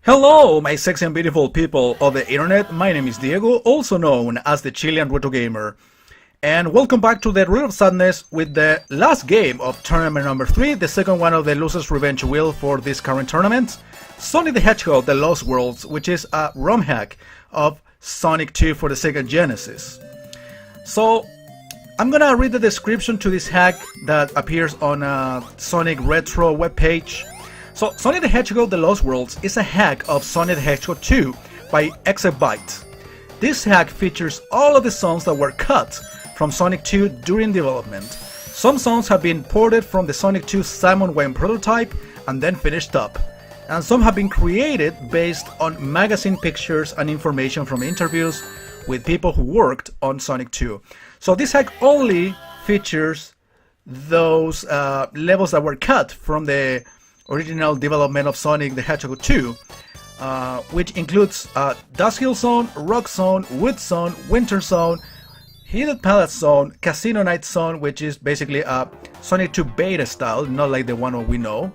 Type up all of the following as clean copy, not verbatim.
Hello, my sexy and beautiful people of the internet. My name is Diego, also known as the Chilean Retro Gamer. And welcome back to the Reel of Sadness with the last game of tournament number 3, the second one of the Loser's Revenge Wheel for this current tournament. Sonic the Hedgehog, The Lost Worlds, which is a ROM hack of Sonic 2 for the Sega Genesis. So, I'm gonna read the description to this hack that appears on a Sonic Retro webpage. So, Sonic the Hedgehog The Lost Worlds is a hack of Sonic the Hedgehog 2 by Exabyte. This hack features all of the songs that were cut from Sonic 2 during development. Some songs have been ported from the Sonic 2 Simon Wayne prototype and then finished up, and some have been created based on magazine pictures and information from interviews with people who worked on Sonic 2. So this hack only features those levels that were cut from the original development of Sonic the Hedgehog 2, which includes Dust Hill Zone, Rock Zone, Wood Zone, Winter Zone, Heated Palace Zone, Casino Night Zone, which is basically a Sonic 2 beta style, not like the one we know,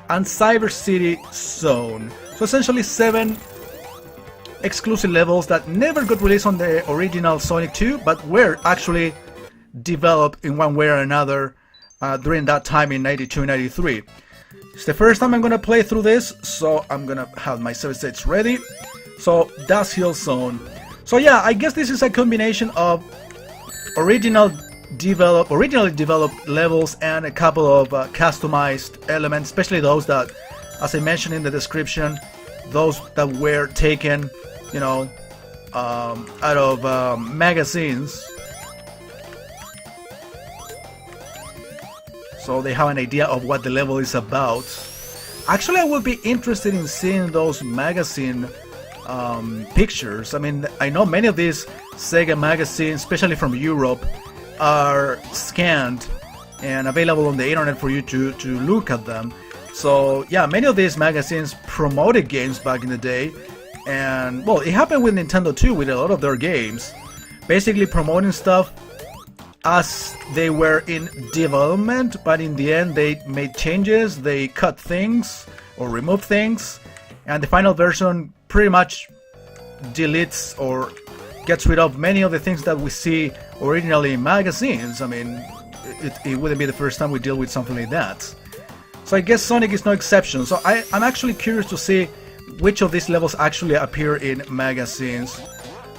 and Cyber City Zone. So essentially 7 exclusive levels that never got released on the original Sonic 2, but were actually developed in one way or another during that time in 92-93. It's the first time I'm gonna play through this, so I'm gonna have my save states ready. So, Dust Hill Zone. So yeah, I guess this is a combination of originally developed levels and a couple of customized elements, especially those that, as I mentioned in the description, those that were taken, you know, out of magazines. So they have an idea of what the level is about. Actually, I would be interested in seeing those magazine pictures. I mean, I know many of these Sega magazines, especially from Europe, are scanned and available on the internet for you to look at them. So yeah, many of these magazines promoted games back in the day. And well, it happened with Nintendo too, with a lot of their games. Basically promoting stuff as they were in development, but in the end they made changes, they cut things or removed things, and the final version pretty much deletes or gets rid of many of the things that we see originally in magazines. I mean, it wouldn't be the first time we deal with something like that. So I guess Sonic is no exception. So I'm actually curious to see which of these levels actually appear in magazines,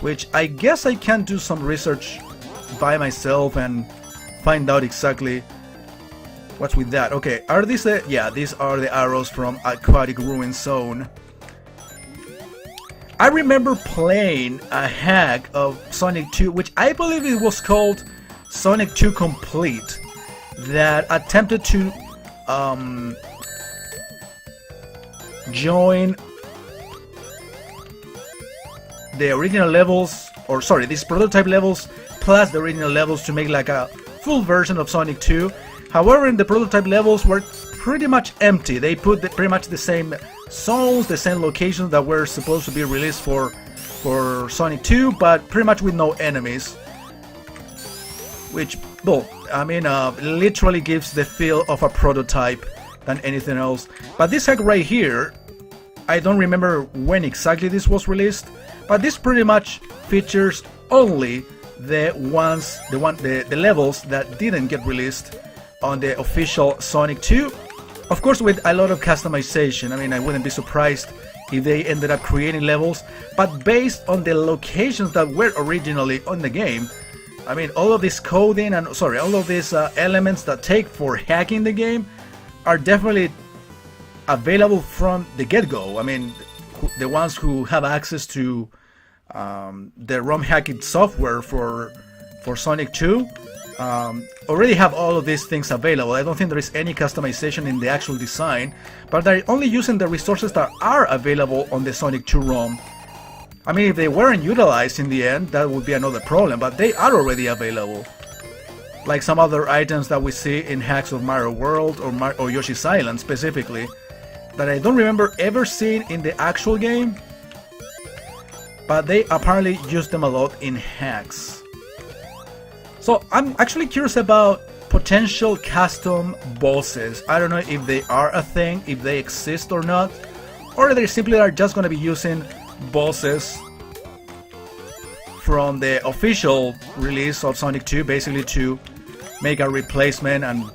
which I guess I can do some research by myself and find out exactly what's with that. Okay, are these the... yeah, these are the arrows from Aquatic Ruin Zone. I remember playing a hack of Sonic 2, which I believe it was called Sonic 2 Complete, that attempted to join the original levels, or sorry, these prototype levels plus the original levels to make like a full version of Sonic 2. However, in the prototype levels were pretty much empty. They put pretty much the same zones, the same locations that were supposed to be released for Sonic 2, but pretty much with no enemies. Which, well, I mean, literally gives the feel of a prototype than anything else. But this hack right here, I don't remember when exactly this was released, but this pretty much features only the levels that didn't get released on the official Sonic 2. Of course, with a lot of customization. I mean, I wouldn't be surprised if they ended up creating levels, but based on the locations that were originally on the game. I mean, all of this coding and all of these elements that take for hacking the game are definitely available from the get-go. I mean, the ones who have access to the ROM hacking software for Sonic 2 already have all of these things available. I don't think there is any customization in the actual design, but they're only using the resources that are available on the Sonic 2 ROM. I mean, if they weren't utilized in the end, that would be another problem, but they are already available. Like some other items that we see in hacks of Mario World or Yoshi's Island specifically, that I don't remember ever seeing in the actual game, but they apparently use them a lot in hacks. So I'm actually curious about potential custom bosses. I don't know if they are a thing, if they exist or not, or they simply are just going to be using bosses from the official release of Sonic 2, basically to make a replacement and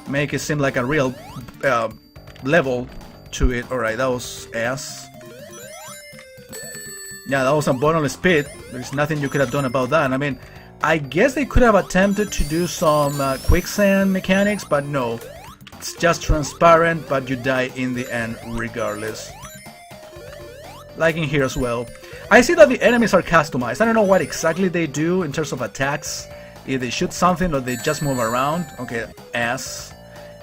make it seem like a real level to it. Alright, that was S. Yeah, that was a boneless pit. There's nothing you could have done about that. I mean, I guess they could have attempted to do some quicksand mechanics, but no. It's just transparent, but you die in the end regardless. Like in here as well. I see that the enemies are customized. I don't know what exactly they do in terms of attacks. If they shoot something or they just move around. Okay, S.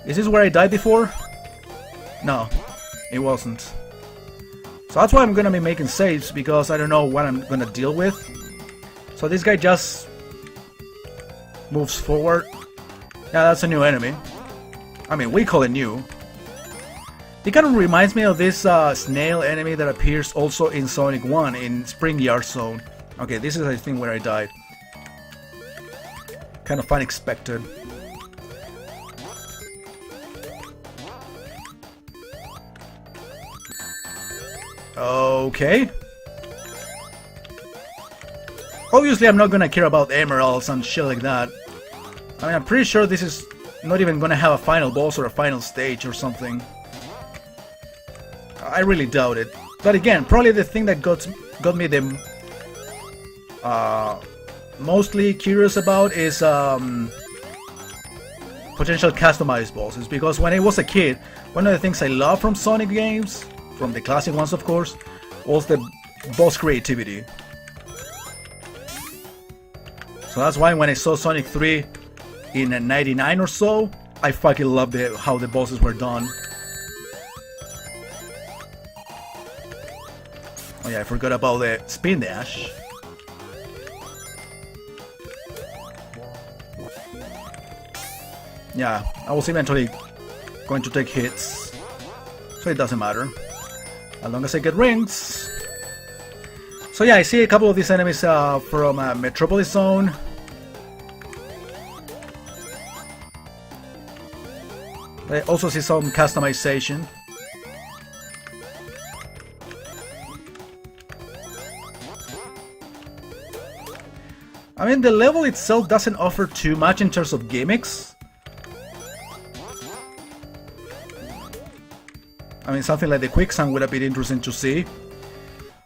Is this where I died before? No, it wasn't. So that's why I'm gonna be making saves, because I don't know what I'm gonna deal with. So this guy just moves forward. Yeah, that's a new enemy. I mean, we call it new. It kind of reminds me of this snail enemy that appears also in Sonic 1 in Spring Yard Zone. Okay, this is I think where I died. Kind of unexpected. Okay. Obviously I'm not gonna care about emeralds and shit like that. I mean, I'm pretty sure this is not even gonna have a final boss or a final stage or something. I really doubt it. But again, probably the thing that got me the mostly curious about is potential customized bosses, because when I was a kid, one of the things I loved from Sonic games, from the classic ones of course, was the boss creativity. So that's why when I saw Sonic 3 in '99 or so, I fucking loved how the bosses were done. Oh yeah, I forgot about the spin dash. Yeah, I was eventually going to take hits, so it doesn't matter, as long as I get rings. So yeah, I see a couple of these enemies from Metropolis Zone. I also see some customization. I mean, the level itself doesn't offer too much in terms of gimmicks. I mean, something like the quicksand would have been interesting to see.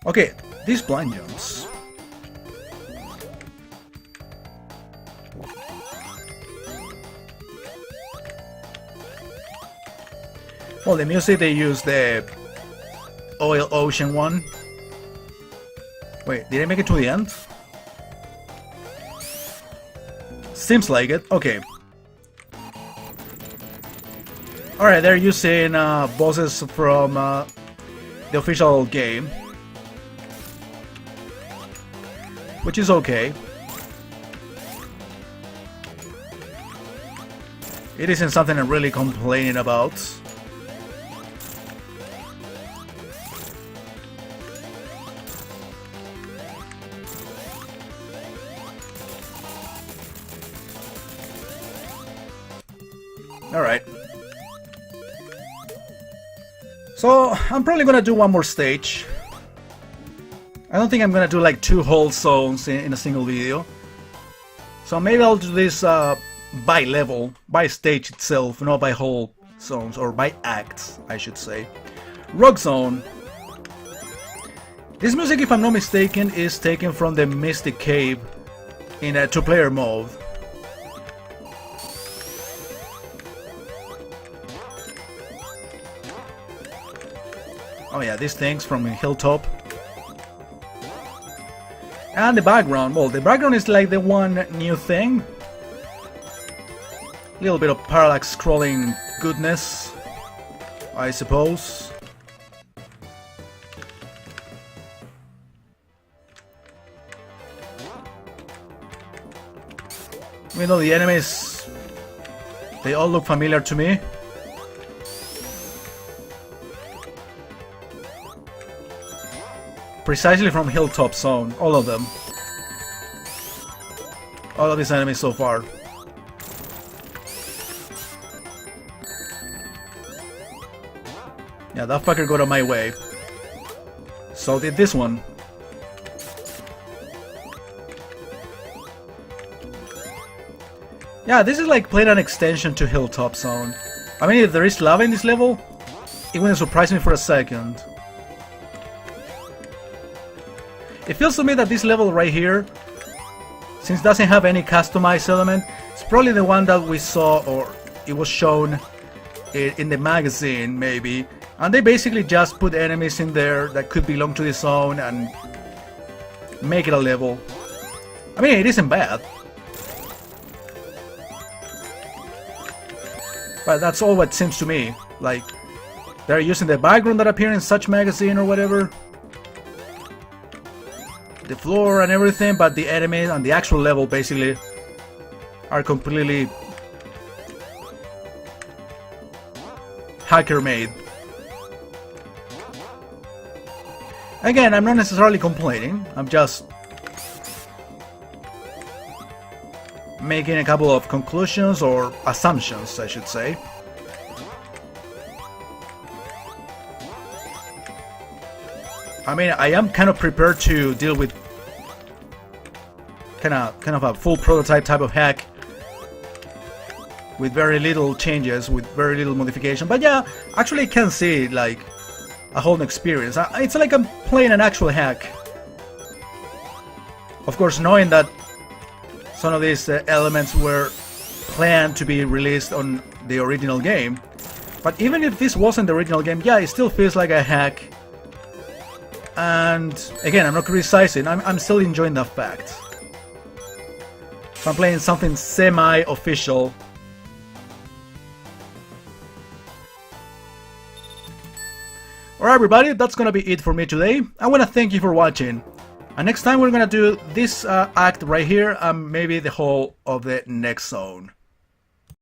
Okay, these blind jumps. Well, the music, they use the Oil Ocean one. Wait, did I make it to the end? Seems like it. Okay. Alright, they're using bosses from the official game, which is okay. It isn't something I'm really complaining about. Alright. So, I'm probably gonna do one more stage. I don't think I'm gonna do like 2 whole zones in a single video. So maybe I'll do this by level, by stage itself, not by whole zones, or by acts, I should say. Rock Zone. This music, if I'm not mistaken, is taken from the Mystic Cave in a 2-player mode. Oh yeah, these things from Hilltop. And the background, well, the background is like the one new thing. A little bit of parallax scrolling goodness, I suppose. Even though the enemies, they all look familiar to me. Precisely from Hilltop Zone, all of them. All of these enemies so far. Yeah, that fucker got on my way. So did this one. Yeah, this is like playing an extension to Hilltop Zone. I mean, if there is lava in this level, it wouldn't surprise me for a second. It feels to me that this level right here, since it doesn't have any customized element, it's probably the one that we saw, or it was shown in the magazine maybe. And they basically just put enemies in there that could belong to the zone and make it a level. I mean, it isn't bad. But that's all what seems to me. Like, they're using the background that appears in such magazine or whatever. The floor and everything, but the enemies and the actual level basically are completely hacker made. Again, I'm not necessarily complaining, I'm just making a couple of conclusions or assumptions, I should say. I mean, I am kind of prepared to deal with kind of a full prototype type of hack with very little changes, with very little modification. But yeah, actually I can see like a whole experience. It's like I'm playing an actual hack. Of course, knowing that some of these elements were planned to be released on the original game. But even if this wasn't the original game, yeah, it still feels like a hack. And again, I'm not criticizing, I'm still enjoying the fact. So I'm playing something semi-official. Alright everybody, that's gonna be it for me today. I wanna thank you for watching. And next time we're gonna do this act right here and maybe the whole of the next zone.